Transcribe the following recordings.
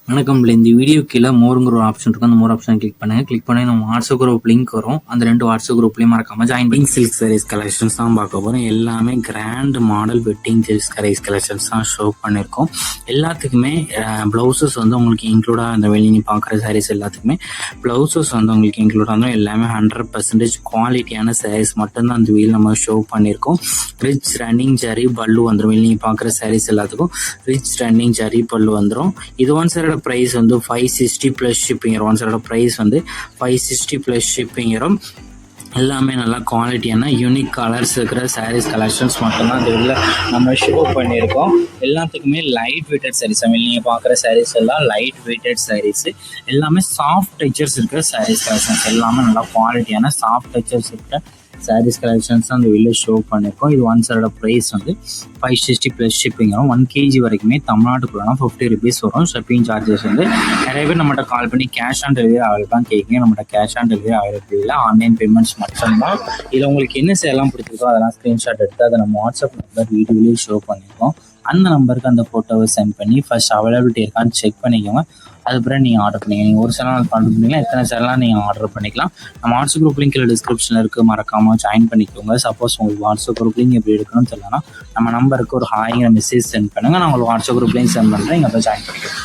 வணக்கம். இந்த வீடியோ கீழே மோருங்கிற ஒரு ஆப்ஷன் இருக்கும். அந்த மோர் ஆப்ஷன் கிளிக் பண்ணுங்க. கிளிக் பண்ணி நம்ம வாட்ஸ்அப் குரூப் லிங்க் வரும். அந்த 2 வாட்ஸ்அப் குரூப்லையும் மறக்காம ஜாயின் பண்ணி சில்க் சாரீஸ் கலெக்ஷன்ஸ் தான் பார்க்க போகிறோம். எல்லாமே grand model wedding silk saris collections தான் ஷோ பண்ணியிருக்கோம். எல்லாத்துக்குமே ப்ளவுசஸ் வந்து உங்களுக்கு இன்க்ளூடாக அந்த வெளியே பார்க்குற சாரீஸ் எல்லாத்துக்குமே ப்ளவுசஸ் வந்து உங்களுக்கு இன்க்ளூடாக இருந்தாலும் எல்லாமே 100% குவாலிட்டியான சாரீஸ் மட்டும்தான் அந்த வீல் நம்ம ஷோ பண்ணியிருக்கோம். ரிச் ரன்னிங் ஜரி பல்லு வந்துடும். வெளியே பார்க்குற சாரீஸ் எல்லாத்துக்கும் ரிச் ரன்னிங் ஜரி பல்லு வந்துடும். இது ஒன் சைடோட ப்ரைஸ் வந்து 560 ப்ளஸ் ஷிப்பிங் வரும். ஒன் சைடோட ப்ரைஸ் வந்து 560 ப்ளஸ் ஷிப்பிங் வரும். எல்லாமே நல்லா குவாலிட்டியான யூனிக் கலர்ஸ் இருக்கிற சாரீஸ் கலெக்ஷன்ஸ் மட்டும்தான் அந்த இதில் நம்ம ஷோ பண்ணியிருக்கோம். எல்லாத்துக்குமே லைட் வெயிட்டட் சாரீஸ். நீங்கள் பார்க்குற சாரீஸ் எல்லாம் லைட் வெயிட்டட் சாரீஸ். எல்லாமே சாஃப்ட் டெக்ஸ்சர்ஸ் இருக்கிற சாரீஸ் கலெக்ஷன்ஸ். எல்லாமே நல்லா குவாலிட்டியான சாஃப்ட் டெக்ஸ்சர்ஸ் இருக்கிற சாரீஸ் கலெக்ஷன்ஸ் அந்த வெளில ஷோ பண்ணியிருக்கோம். இது ஒன் சைடோட ப்ரைஸ் வந்து 560 ப்ளஸ் ஷிப்பிங் வரும். 1 kg வரைக்குமே தமிழ்நாட்டுக்குள்ளனா 50 rupees வரும். ஷிப்பிங் சார்ஜஸ் வந்து நிறைய பேர் நம்மகிட்ட கால் பண்ணி கேஷ் ஆன் டெலிவரி அவைலபிள் தான் கேட்குங்க. நம்மகிட்ட கேஷ் ஆன் டெலிவரி அவைலபிள் இல்லை, ஆன்லைன் பேமெண்ட்ஸ் மட்டும்தான். இதில் உங்களுக்கு என்ன சேலாம் பிடிச்சிருக்கோ அதெல்லாம் ஸ்க்ரீன்ஷாட் எடுத்து அதை நம்ம வாட்ஸ்அப் நம்பர் வீடியோலேயே ஷோ பண்ணியிருக்கோம். அந்த நம்பருக்கு அந்த ஃபோட்டோவை சென்ட் பண்ணி ஃபர்ஸ்ட் அவைலபிலிட்டி இருக்கான்னு செக் பண்ணிக்கோங்க. அதுக்கப்புறம் நீங்கள் ஆர்டர் பண்ணிக்கலாம். நீங்கள் ஒரு சேனல் ஆர்டர் பண்ணிக்கலாம், எத்தனை சேனலாம் நீங்கள் ஆர்டர் பண்ணிக்கலாம். நம்ம வாட்ஸ்அப் குரூப் லிங்க் டிஸ்கிரிப்ஷனில் இருக்குது, மறக்காமல் ஜாயின் பண்ணிக்கோங்க. சப்போஸ் உங்களுக்கு வாட்ஸ்அப் குரூப் லிங்க் எப்படி எடுக்கணும்னு தெரியலனா நம்ம நம்பருக்கு ஒரு ஹாய்ங்கிற மெசேஜ் சென்ட் பண்ணுங்கள். நான் உங்களுக்கு வாட்ஸ்அப் குரூப் லிங்க் சென்ட் பண்ணுறேன், நீங்கள் அப்போ ஜாயின் பண்ணிக்கோங்க.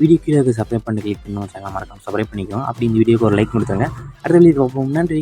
வீடியோ கீழே சப்ஸ்கிரைப் பண்ணி கிளிக் பண்ணி சேனல் மறக்காம சப்ஸ்கிரைப் பண்ணிக்கோங்க. அப்படி இந்த வீடியோக்கு ஒரு லைக் கொடுத்துருங்க. அடுத்த வீடியோ பார்ப்போம். நன்றி.